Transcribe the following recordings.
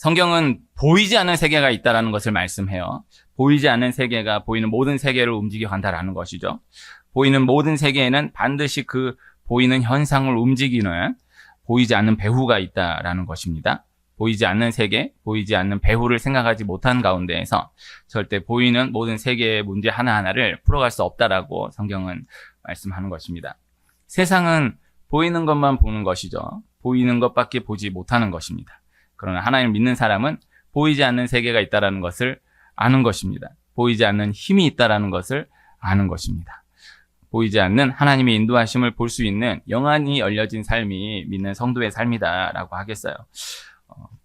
성경은 보이지 않는 세계가 있다는 것을 말씀해요. 보이지 않는 세계가 보이는 모든 세계를 움직여 간다라는 것이죠. 보이는 모든 세계에는 반드시 그 보이는 현상을 움직이는 보이지 않는 배후가 있다라는 것입니다. 보이지 않는 세계, 보이지 않는 배후를 생각하지 못한 가운데에서 절대 보이는 모든 세계의 문제 하나하나를 풀어갈 수 없다라고 성경은 말씀하는 것입니다. 세상은 보이는 것만 보는 것이죠. 보이는 것밖에 보지 못하는 것입니다. 그러나 하나님을 믿는 사람은 보이지 않는 세계가 있다는 것을 아는 것입니다. 보이지 않는 힘이 있다는 것을 아는 것입니다. 보이지 않는 하나님의 인도하심을 볼 수 있는 영안이 열려진 삶이 믿는 성도의 삶이다라고 하겠어요.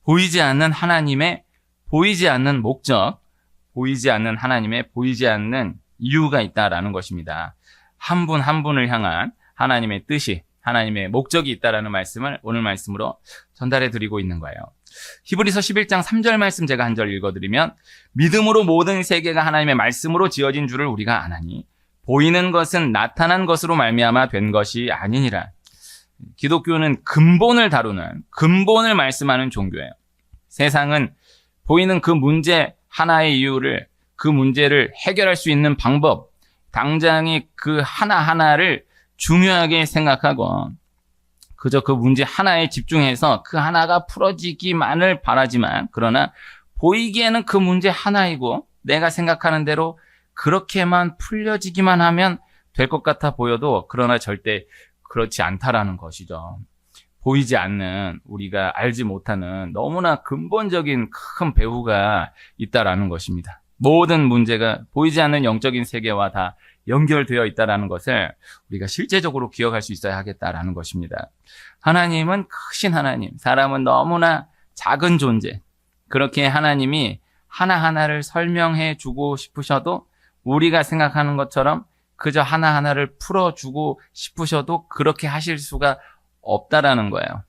보이지 않는 하나님의 보이지 않는 목적, 보이지 않는 하나님의 보이지 않는 이유가 있다라는 것입니다. 한 분 한 분을 향한 하나님의 뜻이, 하나님의 목적이 있다라는 말씀을 오늘 말씀으로 전달해 드리고 있는 거예요. 히브리서 11장 3절 말씀 제가 한 절 읽어드리면 믿음으로 모든 세계가 하나님의 말씀으로 지어진 줄을 우리가 아나니 보이는 것은 나타난 것으로 말미암아 된 것이 아니니라. 기독교는 근본을 다루는, 근본을 말씀하는 종교예요. 세상은 보이는 그 문제 하나의 이유를, 그 문제를 해결할 수 있는 방법, 당장의 그 하나하나를 중요하게 생각하고 그저 그 문제 하나에 집중해서 그 하나가 풀어지기만을 바라지만, 그러나 보이기에는 그 문제 하나이고 내가 생각하는 대로 그렇게만 풀려지기만 하면 될 것 같아 보여도 그러나 절대 그렇지 않다라는 것이죠. 보이지 않는, 우리가 알지 못하는 너무나 근본적인 큰 배후가 있다라는 것입니다. 모든 문제가 보이지 않는 영적인 세계와 다 연결되어 있다는 것을 우리가 실제적으로 기억할 수 있어야 하겠다라는 것입니다. 하나님은 크신 하나님, 사람은 너무나 작은 존재. 그렇게 하나님이 하나하나를 설명해 주고 싶으셔도 우리가 생각하는 것처럼 그저 하나하나를 풀어주고 싶으셔도 그렇게 하실 수가 없다라는 거예요.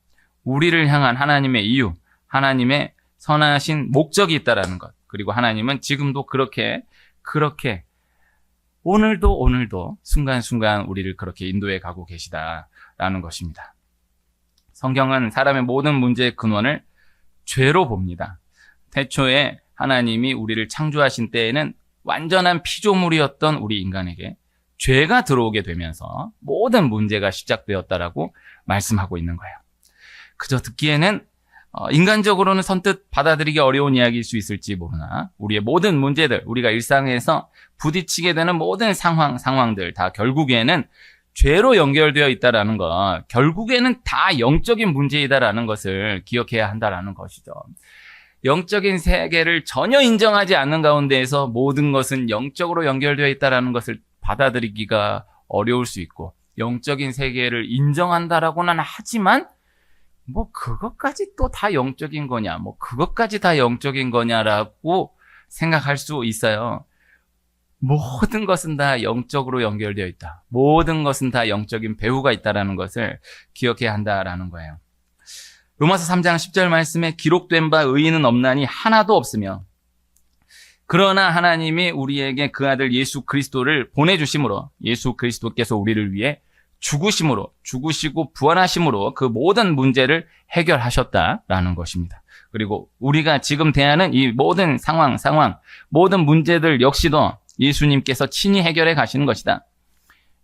우리를 향한 하나님의 이유, 하나님의 선하신 목적이 있다라는 것. 그리고 하나님은 지금도 그렇게 오늘도 순간순간 우리를 그렇게 인도해 가고 계시다라는 것입니다. 성경은 사람의 모든 문제의 근원을 죄로 봅니다. 태초에 하나님이 우리를 창조하신 때에는 완전한 피조물이었던 우리 인간에게 죄가 들어오게 되면서 모든 문제가 시작되었다라고 말씀하고 있는 거예요. 그저 듣기에는 인간적으로는 선뜻 받아들이기 어려운 이야기일 수 있을지 모르나 우리의 모든 문제들, 우리가 일상에서 부딪히게 되는 모든 상황들 다 결국에는 죄로 연결되어 있다라는 것, 결국에는 다 영적인 문제이다라는 것을 기억해야 한다라는 것이죠. 영적인 세계를 전혀 인정하지 않는 가운데에서 모든 것은 영적으로 연결되어 있다라는 것을 받아들이기가 어려울 수 있고, 영적인 세계를 인정한다라고는 하지만 그것까지 또 다 영적인 거냐, 그것까지 다 영적인 거냐라고 생각할 수 있어요. 모든 것은 다 영적으로 연결되어 있다. 모든 것은 다 영적인 배후가 있다라는 것을 기억해야 한다라는 거예요. 로마서 3장 10절 말씀에 기록된 바 의인은 없나니 하나도 없으며, 그러나 하나님이 우리에게 그 아들 예수 그리스도를 보내주심으로, 예수 그리스도께서 우리를 위해 죽으시고 부활하심으로 그 모든 문제를 해결하셨다라는 것입니다. 그리고 우리가 지금 대하는 이 모든 상황, 모든 문제들 역시도 예수님께서 친히 해결해 가시는 것이다.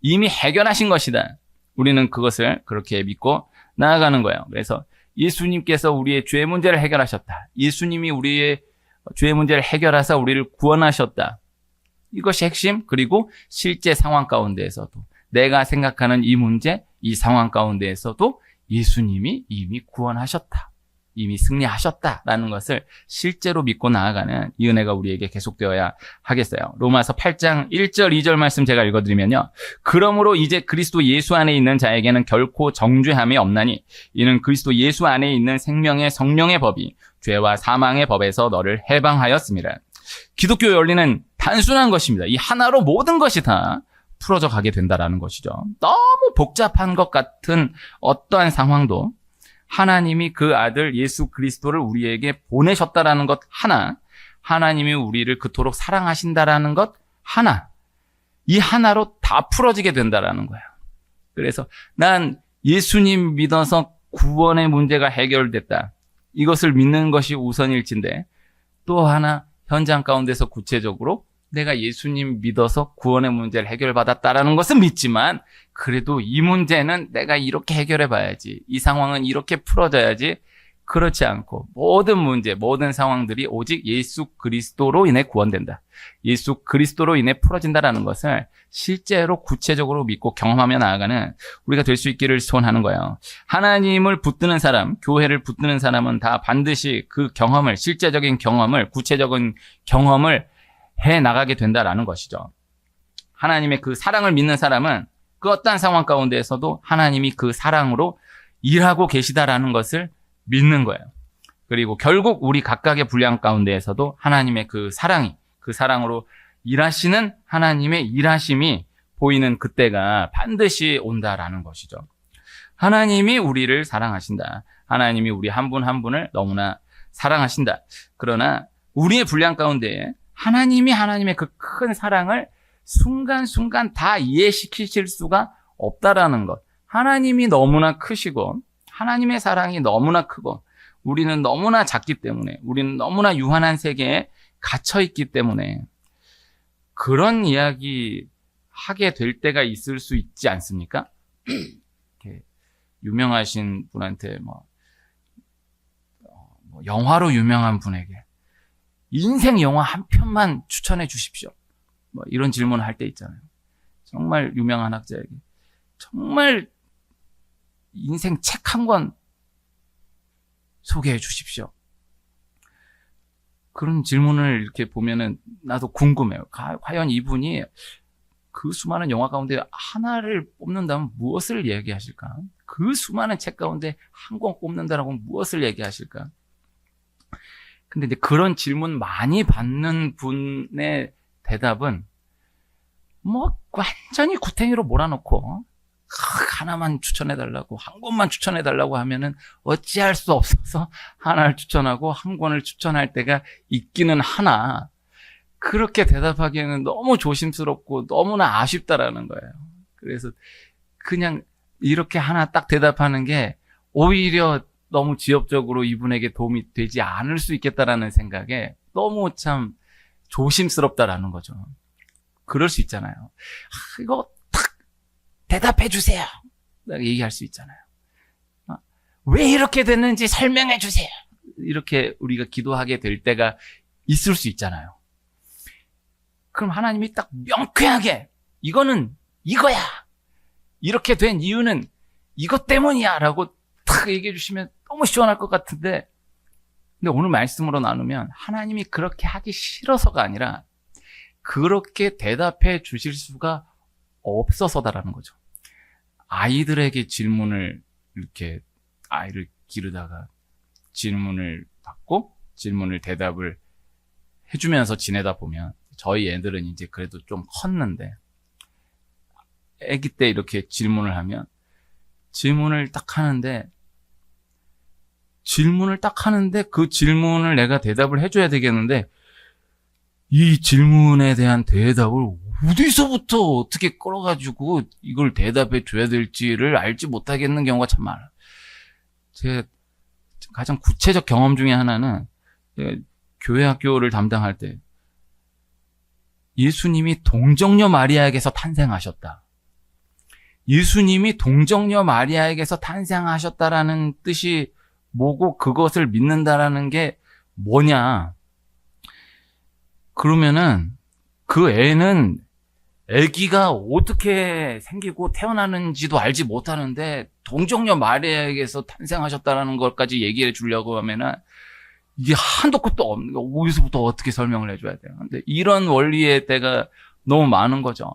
이미 해결하신 것이다. 우리는 그것을 그렇게 믿고 나아가는 거예요. 그래서 예수님께서 우리의 죄 문제를 해결하셨다. 예수님이 우리의 죄 문제를 해결하사 우리를 구원하셨다. 이것이 핵심. 그리고 실제 상황 가운데에서도 내가 생각하는 이 문제, 이 상황 가운데에서도 예수님이 이미 구원하셨다. 이미 승리하셨다라는 것을 실제로 믿고 나아가는 이 은혜가 우리에게 계속되어야 하겠어요. 로마서 8장 1절 2절 말씀 제가 읽어드리면요. 그러므로 이제 그리스도 예수 안에 있는 자에게는 결코 정죄함이 없나니 이는 그리스도 예수 안에 있는 생명의 성령의 법이 죄와 사망의 법에서 너를 해방하였습니다. 기독교의 원리는 단순한 것입니다. 이 하나로 모든 것이 다 풀어져 가게 된다라는 것이죠. 너무 복잡한 것 같은 어떠한 상황도 하나님이 그 아들 예수 그리스도를 우리에게 보내셨다라는 것 하나, 하나님이 우리를 그토록 사랑하신다라는 것 하나, 이 하나로 다 풀어지게 된다라는 거예요. 그래서 난 예수님 믿어서 구원의 문제가 해결됐다. 이것을 믿는 것이 우선일진데, 또 하나 현장 가운데서 구체적으로 내가 예수님 믿어서 구원의 문제를 해결받았다라는 것은 믿지만, 그래도 이 문제는 내가 이렇게 해결해 봐야지, 이 상황은 이렇게 풀어져야지, 그렇지 않고 모든 문제, 모든 상황들이 오직 예수 그리스도로 인해 구원된다, 예수 그리스도로 인해 풀어진다라는 것을 실제로 구체적으로 믿고 경험하며 나아가는 우리가 될 수 있기를 소원하는 거예요. 하나님을 붙드는 사람, 교회를 붙드는 사람은 다 반드시 그 경험을, 실제적인 경험을, 구체적인 경험을 해 나가게 된다라는 것이죠. 하나님의 그 사랑을 믿는 사람은 그 어떠한 상황 가운데에서도 하나님이 그 사랑으로 일하고 계시다라는 것을 믿는 거예요. 그리고 결국 우리 각각의 분량 가운데에서도 하나님의 그 사랑이, 그 사랑으로 일하시는 하나님의 일하심이 보이는 그때가 반드시 온다라는 것이죠. 하나님이 우리를 사랑하신다. 하나님이 우리 한 분 한 분을 너무나 사랑하신다. 그러나 우리의 분량 가운데에 하나님이 하나님의 그 큰 사랑을 순간순간 다 이해시키실 수가 없다라는 것. 하나님이 너무나 크시고 하나님의 사랑이 너무나 크고 우리는 너무나 작기 때문에, 우리는 너무나 유한한 세계에 갇혀 있기 때문에 그런 이야기 하게 될 때가 있을 수 있지 않습니까? 이렇게 유명하신 분한테 영화로 유명한 분에게 인생 영화 한 편만 추천해 주십시오, 이런 질문을 할 때 있잖아요. 정말 유명한 학자에게 정말 인생 책 한 권 소개해 주십시오. 그런 질문을 이렇게 보면은 나도 궁금해요. 과연 이분이 그 수많은 영화 가운데 하나를 뽑는다면 무엇을 얘기하실까? 그 수많은 책 가운데 한 권 뽑는다라고 무엇을 얘기하실까? 근데 이제 그런 질문 많이 받는 분의 대답은 완전히 구탱이로 몰아놓고 하나만 추천해달라고, 한 권만 추천해달라고 하면은 어찌할 수 없어서 하나를 추천하고 한 권을 추천할 때가 있기는 하나, 그렇게 대답하기에는 너무 조심스럽고 너무나 아쉽다라는 거예요. 그래서 그냥 이렇게 하나 딱 대답하는 게 오히려 너무 지엽적으로 이분에게 도움이 되지 않을 수 있겠다라는 생각에 너무 참 조심스럽다라는 거죠. 그럴 수 있잖아요. 이거 딱 대답해 주세요, 얘기할 수 있잖아요. 왜 이렇게 됐는지 설명해 주세요, 이렇게 우리가 기도하게 될 때가 있을 수 있잖아요. 그럼 하나님이 딱 명쾌하게 이거는 이거야, 이렇게 된 이유는 이것 때문이야 라고 딱 얘기해 주시면 너무 시원할 것 같은데, 근데 오늘 말씀으로 나누면 하나님이 그렇게 하기 싫어서가 아니라 그렇게 대답해 주실 수가 없어서다라는 거죠. 아이들에게 질문을, 이렇게 아이를 기르다가 질문을 받고 질문을 대답을 해주면서 지내다 보면, 저희 애들은 이제 그래도 좀 컸는데 아기 때 이렇게 질문을 하면 질문을 딱 하는데 그 질문을 내가 대답을 해줘야 되겠는데 이 질문에 대한 대답을 어디서부터 어떻게 끌어가지고 이걸 대답해 줘야 될지를 알지 못하겠는 경우가 참 많아요. 제 가장 구체적 경험 중에 하나는 교회 학교를 담당할 때 예수님이 동정녀 마리아에게서 탄생하셨다. 예수님이 동정녀 마리아에게서 탄생하셨다라는 뜻이 뭐고 그것을 믿는다라는 게 뭐냐. 그러면은 그 애는 아기가 어떻게 생기고 태어나는지도 알지 못하는데 동정녀 마리아에게서 탄생하셨다라는 것까지 얘기해 주려고 하면은 이게 한도 끝도 없는 거, 어디서부터 어떻게 설명을 해줘야 돼요. 근데 이런 원리의 때가 너무 많은 거죠.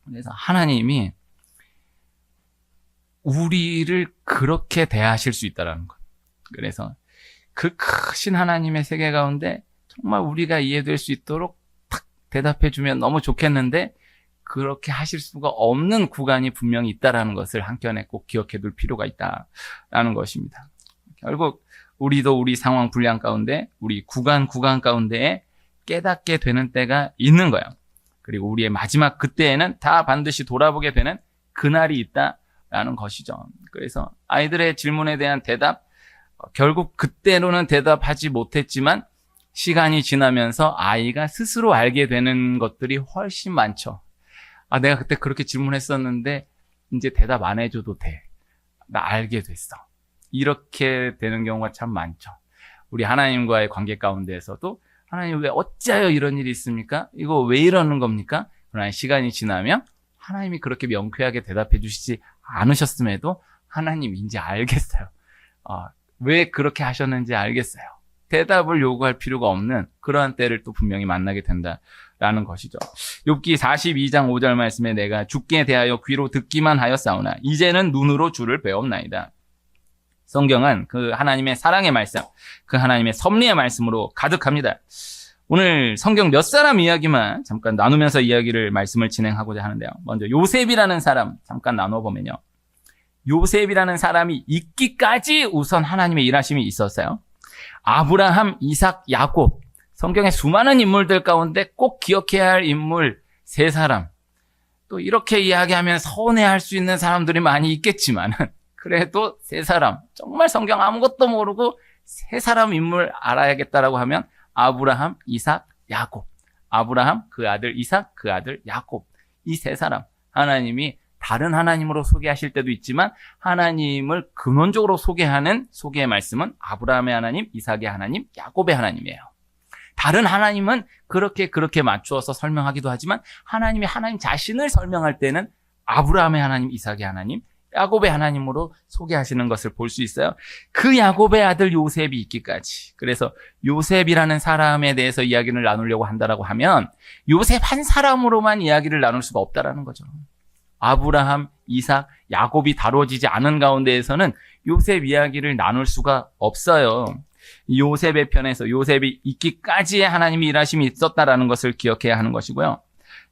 그래서 하나님이 우리를 그렇게 대하실 수 있다라는 것. 그래서 그 크신 하나님의 세계 가운데 정말 우리가 이해될 수 있도록 탁 대답해주면 너무 좋겠는데 그렇게 하실 수가 없는 구간이 분명히 있다라는 것을 한켠에 꼭 기억해둘 필요가 있다라는 것입니다. 결국 우리도 우리 상황 분량 가운데, 우리 구간 가운데에 깨닫게 되는 때가 있는 거예요. 그리고 우리의 마지막 그때에는 다 반드시 돌아보게 되는 그날이 있다라는 것이죠. 그래서 아이들의 질문에 대한 대답, 결국 그때로는 대답하지 못했지만 시간이 지나면서 아이가 스스로 알게 되는 것들이 훨씬 많죠. 내가 그때 그렇게 질문했었는데 이제 대답 안 해줘도 돼. 나 알게 됐어. 이렇게 되는 경우가 참 많죠. 우리 하나님과의 관계 가운데에서도 하나님 왜 어찌하여 이런 일이 있습니까? 이거 왜 이러는 겁니까? 그러나 시간이 지나면 하나님이 그렇게 명쾌하게 대답해 주시지 않으셨음에도 하나님 이제 알겠어요. 왜 그렇게 하셨는지 알겠어요. 대답을 요구할 필요가 없는 그러한 때를 또 분명히 만나게 된다라는 것이죠. 욥기 42장 5절 말씀에 내가 주께 대하여 귀로 듣기만 하였사오나 이제는 눈으로 주를 배웠나이다. 성경은 그 하나님의 사랑의 말씀, 그 하나님의 섭리의 말씀으로 가득합니다. 오늘 성경 몇 사람 이야기만 잠깐 나누면서 말씀을 진행하고자 하는데요. 먼저 요셉이라는 사람 잠깐 나눠보면요. 요셉이라는 사람이 있기까지 우선 하나님의 일하심이 있었어요. 아브라함, 이삭, 야곱, 성경의 수많은 인물들 가운데 꼭 기억해야 할 인물 세 사람. 또 이렇게 이야기하면 서운해할 수 있는 사람들이 많이 있겠지만 그래도 세 사람, 정말 성경 아무것도 모르고 세 사람 인물 알아야겠다라고 하면 아브라함, 이삭, 야곱. 아브라함, 그 아들 이삭, 그 아들 야곱. 이 세 사람 하나님이 다른 하나님으로 소개하실 때도 있지만 하나님을 근원적으로 소개하는 소개의 말씀은 아브라함의 하나님, 이삭의 하나님, 야곱의 하나님이에요. 다른 하나님은 그렇게 맞추어서 설명하기도 하지만 하나님이 하나님 자신을 설명할 때는 아브라함의 하나님, 이삭의 하나님, 야곱의 하나님으로 소개하시는 것을 볼 수 있어요. 그 야곱의 아들 요셉이 있기까지. 그래서 요셉이라는 사람에 대해서 이야기를 나누려고 한다라고 하면 요셉 한 사람으로만 이야기를 나눌 수가 없다라는 거죠. 아브라함, 이삭, 야곱이 다뤄지지 않은 가운데에서는 요셉 이야기를 나눌 수가 없어요. 요셉의 편에서 요셉이 있기까지의 하나님의 일하심이 있었다라는 것을 기억해야 하는 것이고요.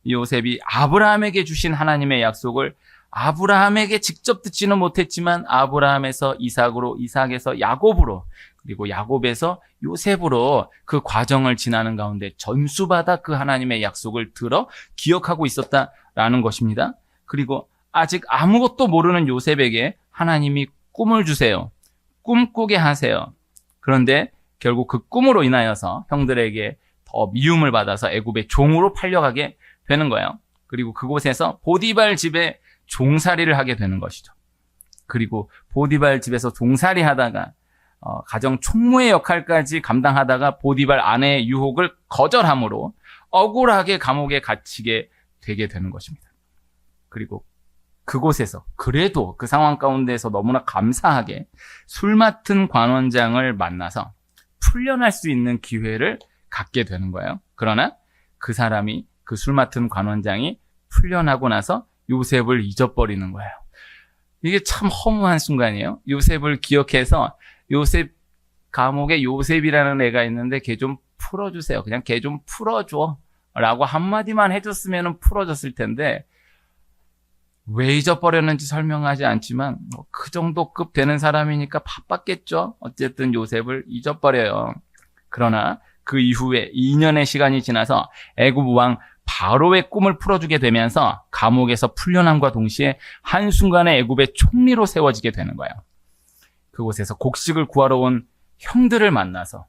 요셉이 아브라함에게 주신 하나님의 약속을 아브라함에게 직접 듣지는 못했지만 아브라함에서 이삭으로, 이삭에서 야곱으로, 그리고 야곱에서 요셉으로 그 과정을 지나는 가운데 전수받아 그 하나님의 약속을 들어 기억하고 있었다라는 것입니다. 그리고 아직 아무것도 모르는 요셉에게 하나님이 꿈을 주세요. 꿈꾸게 하세요. 그런데 결국 그 꿈으로 인하여서 형들에게 더 미움을 받아서 애굽의 종으로 팔려가게 되는 거예요. 그리고 그곳에서 보디발 집에 종살이를 하게 되는 것이죠. 그리고 보디발 집에서 종살이 하다가 가정 총무의 역할까지 감당하다가 보디발 아내의 유혹을 거절함으로 억울하게 감옥에 갇히게 되게 되는 것입니다. 그리고 그곳에서 그래도 그 상황 가운데에서 너무나 감사하게 술 맡은 관원장을 만나서 풀려날 수 있는 기회를 갖게 되는 거예요. 그러나 그 사람이, 그 술 맡은 관원장이 풀려나고 나서 요셉을 잊어버리는 거예요. 이게 참 허무한 순간이에요. 요셉을 기억해서 요셉 감옥에 요셉이라는 애가 있는데 걔 좀 풀어주세요. 그냥 걔 좀 풀어줘 라고 한마디만 해줬으면 풀어졌을 텐데 왜 잊어버렸는지 설명하지 않지만 그 정도 급 되는 사람이니까 바빴겠죠. 어쨌든 요셉을 잊어버려요. 그러나 그 이후에 2년의 시간이 지나서 애굽 왕 바로의 꿈을 풀어주게 되면서 감옥에서 풀려남과 동시에 한순간에 애굽의 총리로 세워지게 되는 거예요. 그곳에서 곡식을 구하러 온 형들을 만나서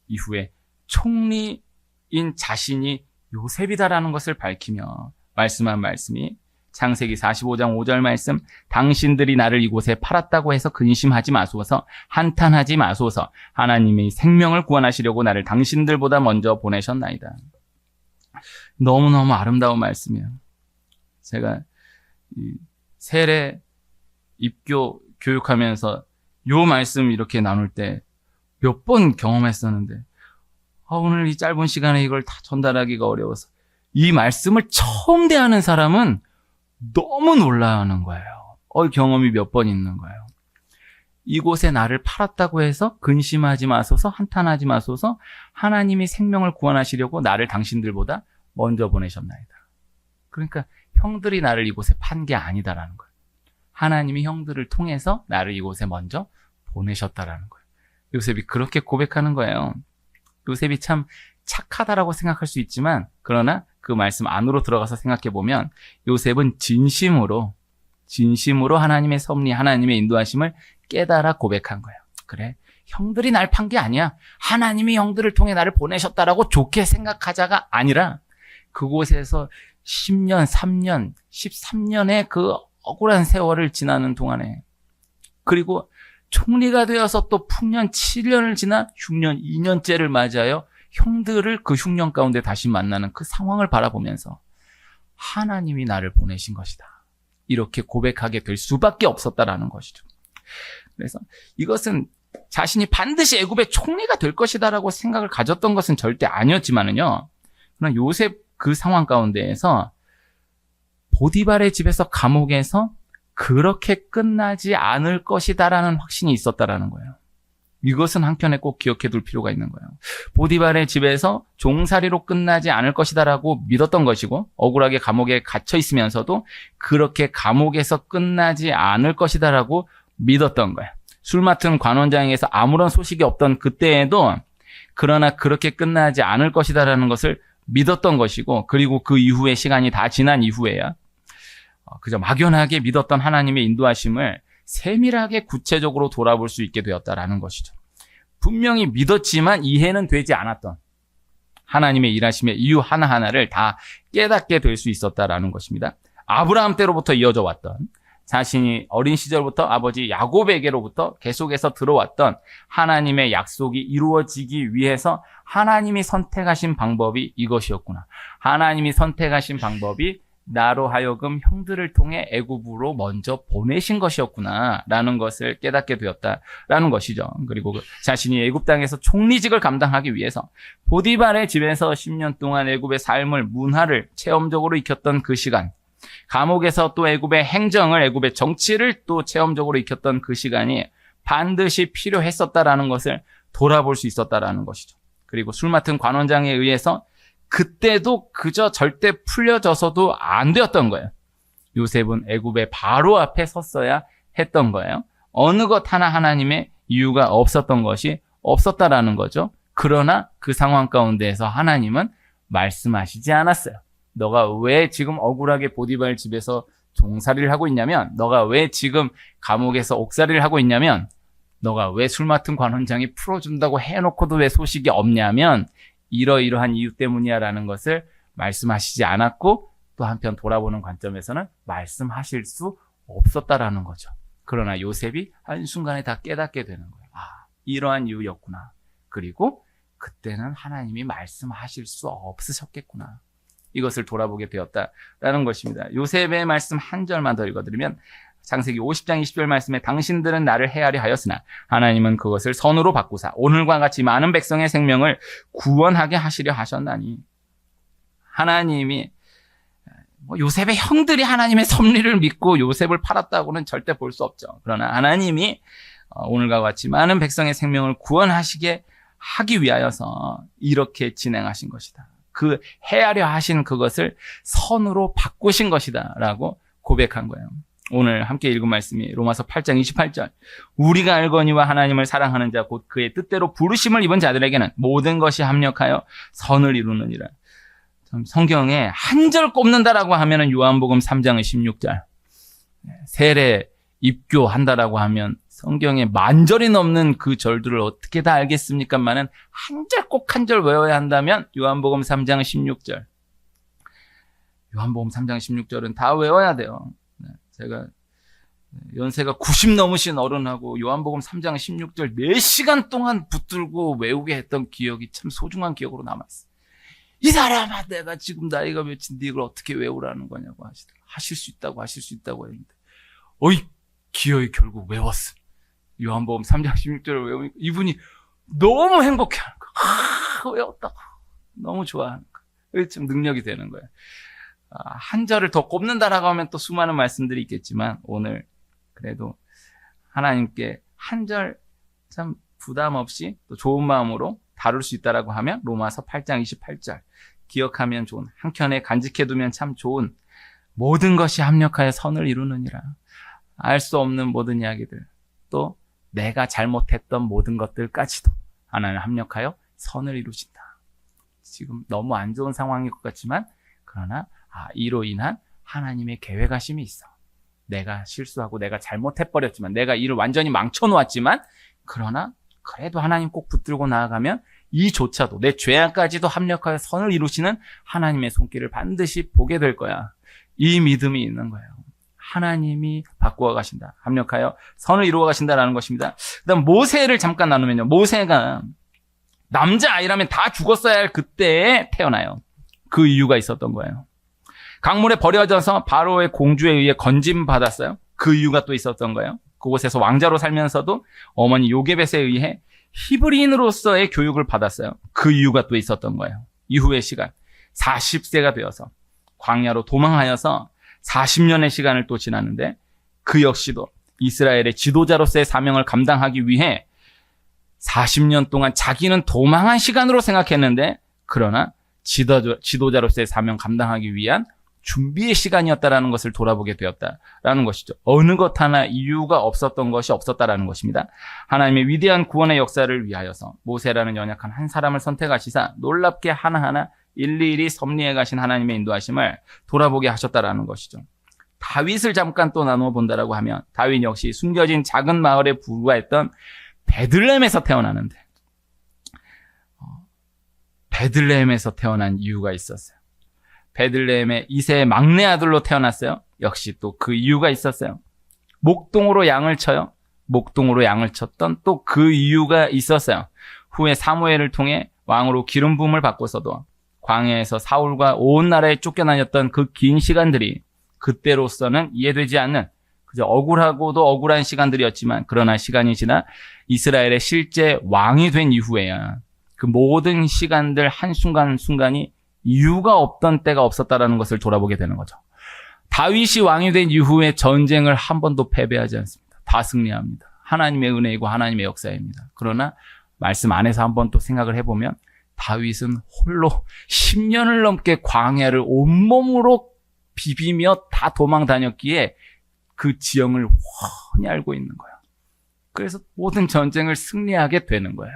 이후에 총리인 자신이 요셉이다라는 것을 밝히며 말씀한 말씀이 창세기 45장 5절 말씀, 당신들이 나를 이곳에 팔았다고 해서 근심하지 마소서, 한탄하지 마소서, 하나님의 생명을 구원하시려고 나를 당신들보다 먼저 보내셨나이다. 너무너무 아름다운 말씀이에요. 제가 세례 입교 교육하면서 요 말씀 이렇게 나눌 때 몇 번 경험했었는데 오늘 이 짧은 시간에 이걸 다 전달하기가 어려워서 이 말씀을 처음 대하는 사람은 너무 놀라는 거예요. 경험이 몇 번 있는 거예요. 이곳에 나를 팔았다고 해서 근심하지 마소서, 한탄하지 마소서, 하나님이 생명을 구원하시려고 나를 당신들보다 먼저 보내셨나이다. 그러니까 형들이 나를 이곳에 판 게 아니다라는 거예요. 하나님이 형들을 통해서 나를 이곳에 먼저 보내셨다라는 거예요. 요셉이 그렇게 고백하는 거예요. 요셉이 참 착하다라고 생각할 수 있지만 그러나 그 말씀 안으로 들어가서 생각해보면 요셉은 진심으로 하나님의 섭리, 하나님의 인도하심을 깨달아 고백한 거예요. 그래, 형들이 날 판 게 아니야. 하나님이 형들을 통해 나를 보내셨다라고 좋게 생각하자가 아니라 그곳에서 10년, 3년, 13년의 그 억울한 세월을 지나는 동안에 그리고 총리가 되어서 또 풍년 7년을 지나 흉년 2년째를 맞이하여 형들을 그 흉년 가운데 다시 만나는 그 상황을 바라보면서 하나님이 나를 보내신 것이다. 이렇게 고백하게 될 수밖에 없었다라는 것이죠. 그래서 이것은 자신이 반드시 애굽의 총리가 될 것이다라고 생각을 가졌던 것은 절대 아니었지만은요. 그러나 요셉 그 상황 가운데에서 보디발의 집에서 감옥에서 그렇게 끝나지 않을 것이다라는 확신이 있었다라는 거예요. 이것은 한켠에 꼭 기억해 둘 필요가 있는 거예요. 보디발의 집에서 종살이로 끝나지 않을 것이다라고 믿었던 것이고 억울하게 감옥에 갇혀 있으면서도 그렇게 감옥에서 끝나지 않을 것이다라고 믿었던 거예요. 술 맡은 관원장에게서 아무런 소식이 없던 그때에도 그러나 그렇게 끝나지 않을 것이다라는 것을 믿었던 것이고 그리고 그 이후에 시간이 다 지난 이후에야 그저 막연하게 믿었던 하나님의 인도하심을 세밀하게 구체적으로 돌아볼 수 있게 되었다라는 것이죠. 분명히 믿었지만 이해는 되지 않았던 하나님의 일하심의 이유 하나하나를 다 깨닫게 될 수 있었다라는 것입니다. 아브라함 때로부터 이어져 왔던 자신이 어린 시절부터 아버지 야곱에게로부터 계속해서 들어왔던 하나님의 약속이 이루어지기 위해서 하나님이 선택하신 방법이 이것이었구나. 하나님이 선택하신 방법이 나로 하여금 형들을 통해 애굽으로 먼저 보내신 것이었구나 라는 것을 깨닫게 되었다라는 것이죠. 그리고 자신이 애굽 땅에서 총리직을 감당하기 위해서 보디발의 집에서 10년 동안 애굽의 삶을 문화를 체험적으로 익혔던 그 시간, 감옥에서 또 애굽의 행정을 애굽의 정치를 또 체험적으로 익혔던 그 시간이 반드시 필요했었다라는 것을 돌아볼 수 있었다라는 것이죠. 그리고 술 맡은 관원장에 의해서 그때도 그저 절대 풀려져서도 안 되었던 거예요. 요셉은 애굽의 바로 앞에 섰어야 했던 거예요. 어느 것 하나 하나님의 이유가 없었던 것이 없었다라는 거죠. 그러나 그 상황 가운데에서 하나님은 말씀하시지 않았어요. 너가 왜 지금 억울하게 보디발 집에서 종살이를 하고 있냐면, 너가 왜 지금 감옥에서 옥살이를 하고 있냐면, 너가 왜 술 맡은 관원장이 풀어준다고 해놓고도 왜 소식이 없냐면 이러이러한 이유 때문이야 라는 것을 말씀하시지 않았고 또 한편 돌아보는 관점에서는 말씀하실 수 없었다라는 거죠. 그러나 요셉이 한순간에 다 깨닫게 되는 거예요. 아, 이러한 이유였구나. 그리고 그때는 하나님이 말씀하실 수 없으셨겠구나. 이것을 돌아보게 되었다라는 것입니다. 요셉의 말씀 한 절만 더 읽어드리면 창세기 50장 20절 말씀에 당신들은 나를 해하려 하였으나 하나님은 그것을 선으로 바꾸사 오늘과 같이 많은 백성의 생명을 구원하게 하시려 하셨나니. 하나님이 요셉의 형들이 하나님의 섭리를 믿고 요셉을 팔았다고는 절대 볼 수 없죠. 그러나 하나님이 오늘과 같이 많은 백성의 생명을 구원하시게 하기 위하여서 이렇게 진행하신 것이다. 그 해하려 하신 그것을 선으로 바꾸신 것이다 라고 고백한 거예요. 오늘 함께 읽은 말씀이 로마서 8장 28절. 우리가 알거니와 하나님을 사랑하는 자 곧 그의 뜻대로 부르심을 입은 자들에게는 모든 것이 합력하여 선을 이루느니라. 성경에 한 절 꼽는다라고 하면은 요한복음 3장 16절. 세례 입교한다라고 하면 성경에 만절이 넘는 그 절들을 어떻게 다 알겠습니까만은 한 절 꼭 한 절 외워야 한다면 요한복음 3장 16절. 요한복음 3장 16절은 다 외워야 돼요. 제가 연세가 90 넘으신 어른하고 요한복음 3장 16절 4시간 동안 붙들고 외우게 했던 기억이 참 소중한 기억으로 남아있어요. 이 사람아, 내가 지금 나이가 몇인데 이걸 어떻게 외우라는 거냐고 하시더라고요. 하실 수 있다고 했는데 어이 기어이 결국 외웠어. 요한복음 3장 16절을 외우니까 이분이 너무 행복해하는 거예요. 외웠다고. 너무 좋아하는 거예요. 좀 능력이 되는 거예요. 한 절을 더 꼽는다라고 하면 또 수많은 말씀들이 있겠지만 오늘 그래도 하나님께 한 절 참 부담 없이 또 좋은 마음으로 다룰 수 있다라고 하면 로마서 8장 28절 기억하면 좋은, 한켠에 간직해두면 참 좋은 모든 것이 합력하여 선을 이루느니라. 알 수 없는 모든 이야기들, 또 내가 잘못했던 모든 것들까지도 하나님 합력하여 선을 이루신다. 지금 너무 안 좋은 상황일 것 같지만 그러나 이로 인한 하나님의 계획하심이 있어. 내가 실수하고 내가 잘못해버렸지만, 내가 일을 완전히 망쳐놓았지만, 그러나 그래도 하나님 꼭 붙들고 나아가면 이조차도 내 죄악까지도 합력하여 선을 이루시는 하나님의 손길을 반드시 보게 될 거야. 이 믿음이 있는 거예요. 하나님이 바꾸어 가신다. 합력하여 선을 이루어 가신다라는 것입니다. 그다음 모세를 잠깐 나누면요. 모세가 남자아이라면 다 죽었어야 할 그때에 태어나요. 그 이유가 있었던 거예요. 강물에 버려져서 바로의 공주에 의해 건짐받았어요. 그 이유가 또 있었던 거예요. 그곳에서 왕자로 살면서도 어머니 요게벳에 의해 히브리인으로서의 교육을 받았어요. 그 이유가 또 있었던 거예요. 이후의 시간 40세가 되어서 광야로 도망하여서 40년의 시간을 또 지났는데 그 역시도 이스라엘의 지도자로서의 사명을 감당하기 위해 40년 동안 자기는 도망한 시간으로 생각했는데 그러나 지도자로서의 사명 감당하기 위한 준비의 시간이었다라는 것을 돌아보게 되었다라는 것이죠. 어느 것 하나 이유가 없었던 것이 없었다라는 것입니다. 하나님의 위대한 구원의 역사를 위하여서 모세라는 연약한 한 사람을 선택하시사 놀랍게 하나하나 일일이 섭리해 가신 하나님의 인도하심을 돌아보게 하셨다라는 것이죠. 다윗을 잠깐 또 나누어 본다라고 하면 다윗 역시 숨겨진 작은 마을에 불과했던 베들레헴에서 태어나는데 베들레헴에서 태어난 이유가 있었어요. 베들레헴의 이세의 막내 아들로 태어났어요. 역시 또 그 이유가 있었어요. 목동으로 양을 쳐요. 목동으로 양을 쳤던 또 그 이유가 있었어요. 후에 사무엘을 통해 왕으로 기름 부음을 받고서도 광야에서 사울과 온 나라에 쫓겨다녔던 그 긴 시간들이 그때로서는 이해되지 않는 그저 억울하고도 억울한 시간들이었지만 그러나 시간이 지나 이스라엘의 실제 왕이 된 이후에야 그 모든 시간들 한순간순간이 이유가 없던 때가 없었다라는 것을 돌아보게 되는 거죠. 다윗이 왕이 된 이후에 전쟁을 한 번도 패배하지 않습니다. 다 승리합니다. 하나님의 은혜이고 하나님의 역사입니다. 그러나 말씀 안에서 한 번 또 생각을 해보면 다윗은 홀로 10년을 넘게 광야를 온몸으로 비비며 다 도망 다녔기에 그 지형을 훤히 알고 있는 거예요. 그래서 모든 전쟁을 승리하게 되는 거예요.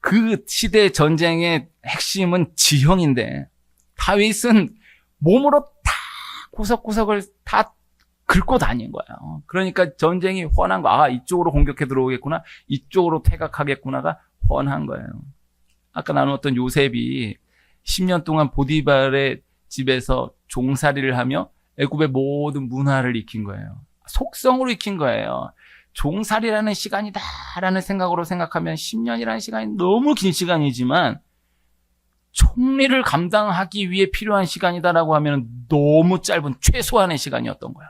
그 시대 전쟁의 핵심은 지형인데 다윗은 몸으로 다 구석구석을 다 긁고 다닌 거예요. 그러니까 전쟁이 훤한 거. 아, 이쪽으로 공격해 들어오겠구나. 이쪽으로 퇴각하겠구나가 훤한 거예요. 아까 나누었던 요셉이 10년 동안 보디발의 집에서 종살이를 하며 애굽의 모든 문화를 익힌 거예요. 속성으로 익힌 거예요. 종살이라는 시간이다라는 생각으로 생각하면 10년이라는 시간이 너무 긴 시간이지만 총리를 감당하기 위해 필요한 시간이다라고 하면 너무 짧은 최소한의 시간이었던 거예요.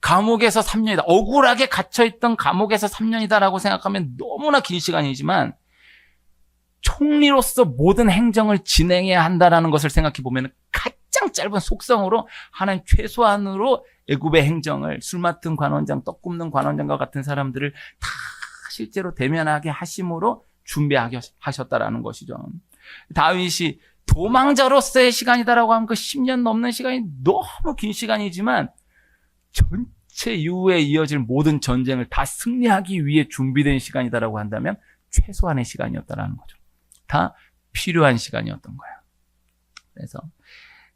감옥에서 3년이다. 억울하게 갇혀있던 감옥에서 3년이다라고 생각하면 너무나 긴 시간이지만 총리로서 모든 행정을 진행해야 한다라는 것을 생각해 보면 가장 짧은 속성으로 하나님 최소한으로 애굽의 행정을 술 맡은 관원장, 떡 굽는 관원장과 같은 사람들을 다 실제로 대면하게 하심으로 준비하게 하셨다라는 것이죠. 다윗이 도망자로서의 시간이다라고 하면 그 10년 넘는 시간이 너무 긴 시간이지만 전체 이후에 이어질 모든 전쟁을 다 승리하기 위해 준비된 시간이다라고 한다면 최소한의 시간이었다라는 거죠. 다 필요한 시간이었던 거예요. 그래서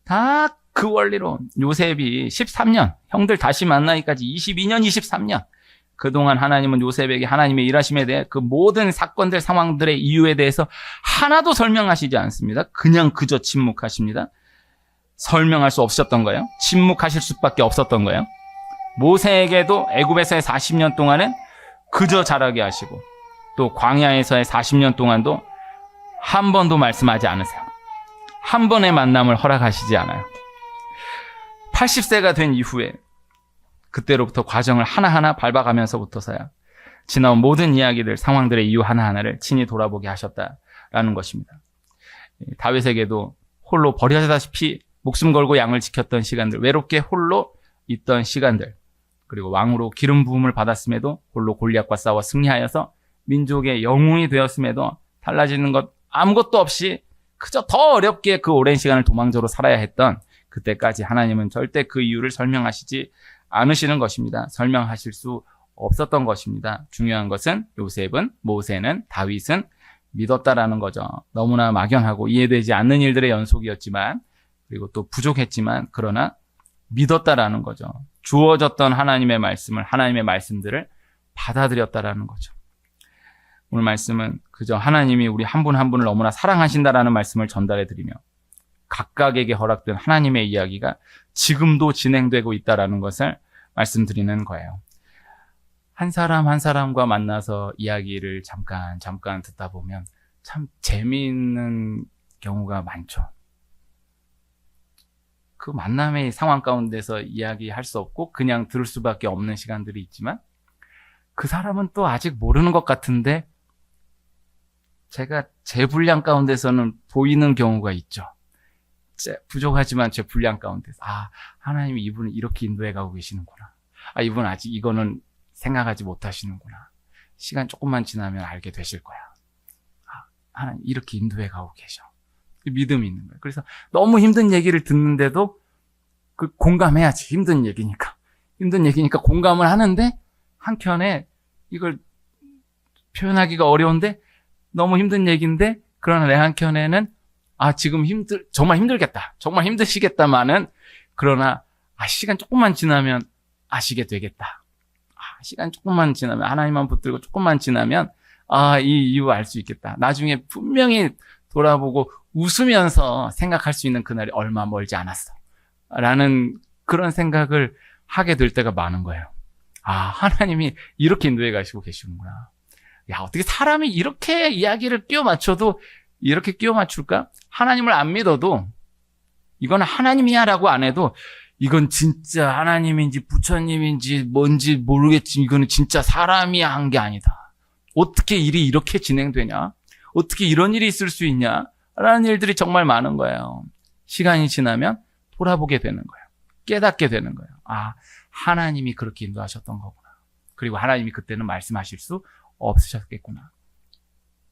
다 그 원리로 요셉이 13년, 형들 다시 만나기까지 22년, 23년 그동안 하나님은 요셉에게 하나님의 일하심에 대해 그 모든 사건들, 상황들의 이유에 대해서 하나도 설명하시지 않습니다. 그냥 그저 침묵하십니다. 설명할 수 없었던 거예요. 침묵하실 수밖에 없었던 거예요. 모세에게도 애굽에서의 40년 동안은 그저 자라게 하시고 또 광야에서의 40년 동안도 한 번도 말씀하지 않으세요. 한 번의 만남을 허락하시지 않아요. 80세가 된 이후에 그때로부터 과정을 하나하나 밟아가면서부터서야 지나온 모든 이야기들, 상황들의 이유 하나하나를 친히 돌아보게 하셨다라는 것입니다. 다윗에게도 홀로 버려지다시피 목숨 걸고 양을 지켰던 시간들, 외롭게 홀로 있던 시간들, 그리고 왕으로 기름 부음을 받았음에도 홀로 골리앗과 싸워 승리하여서 민족의 영웅이 되었음에도 달라지는 것 아무것도 없이 그저 더 어렵게 그 오랜 시간을 도망자로 살아야 했던 그때까지 하나님은 절대 그 이유를 설명하시지 않으시는 것입니다. 설명하실 수 없었던 것입니다. 중요한 것은 요셉은, 모세는, 다윗은 믿었다라는 거죠. 너무나 막연하고 이해되지 않는 일들의 연속이었지만 그리고 또 부족했지만 그러나 믿었다라는 거죠. 주어졌던 하나님의 말씀을, 하나님의 말씀들을 받아들였다라는 거죠. 오늘 말씀은 그저 하나님이 우리 한 분 한 분을 너무나 사랑하신다라는 말씀을 전달해 드리며 각각에게 허락된 하나님의 이야기가 지금도 진행되고 있다라는 것을 말씀드리는 거예요. 한 사람 한 사람과 만나서 이야기를 잠깐 듣다 보면 참 재미있는 경우가 많죠. 그 만남의 상황 가운데서 이야기할 수 없고 그냥 들을 수밖에 없는 시간들이 있지만 그 사람은 또 아직 모르는 것 같은데 제가 제 분량 가운데서는 보이는 경우가 있죠. 부족하지만 제 분량 가운데서 하나님이 이분은 이렇게 인도해 가고 계시는구나. 이분 아직 이거는 생각하지 못하시는구나. 시간 조금만 지나면 알게 되실 거야. 하나님 이렇게 인도해 가고 계셔. 믿음이 있는 거예요. 그래서 너무 힘든 얘기를 듣는데도 공감해야지. 힘든 얘기니까 공감을 하는데 한켠에 이걸 표현하기가 어려운데 너무 힘든 얘기인데 그러나 내 한켠에는 지금 정말 힘들겠다. 정말 힘드시겠다마는 그러나 시간 조금만 지나면 아시게 되겠다. 시간 조금만 지나면 하나님만 붙들고 조금만 지나면 이 이유 알 수 있겠다. 나중에 분명히 돌아보고 웃으면서 생각할 수 있는 그날이 얼마 멀지 않았어. 라는 그런 생각을 하게 될 때가 많은 거예요. 하나님이 이렇게 인도해 가시고 계시는구나. 어떻게 사람이 이렇게 이야기를 끼워 맞춰도 이렇게 끼워 맞출까? 하나님을 안 믿어도 이건 하나님이야 라고 안 해도 이건 진짜 하나님인지 부처님인지 뭔지 모르겠지. 이거는 진짜 사람이 한 게 아니다. 어떻게 일이 이렇게 진행되냐? 어떻게 이런 일이 있을 수 있냐? 라는 일들이 정말 많은 거예요. 시간이 지나면 돌아보게 되는 거예요. 깨닫게 되는 거예요. 하나님이 그렇게 인도하셨던 거구나. 그리고 하나님이 그때는 말씀하실 수 없으셨겠구나.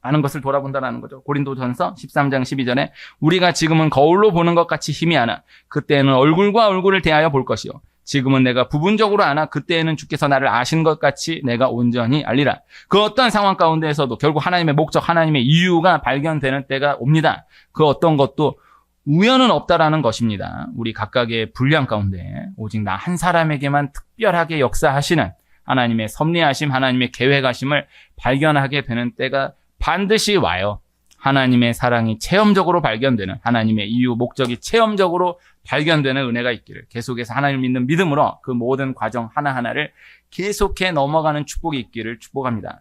하는 것을 돌아본다는 거죠. 고린도전서 13장 12절에 우리가 지금은 거울로 보는 것 같이 힘이 하나 그때는 얼굴과 얼굴을 대하여 볼 것이요 지금은 내가 부분적으로 아나 그때에는 주께서 나를 아신 것 같이 내가 온전히 알리라. 그 어떤 상황 가운데에서도 결국 하나님의 목적, 하나님의 이유가 발견되는 때가 옵니다. 그 어떤 것도 우연은 없다라는 것입니다. 우리 각각의 분량 가운데 오직 나 한 사람에게만 특별하게 역사하시는 하나님의 섭리하심, 하나님의 계획하심을 발견하게 되는 때가 반드시 와요. 하나님의 사랑이 체험적으로 발견되는, 하나님의 이유, 목적이 체험적으로 발견되는 은혜가 있기를, 계속해서 하나님을 믿는 믿음으로 그 모든 과정 하나하나를 계속해 넘어가는 축복이 있기를 축복합니다.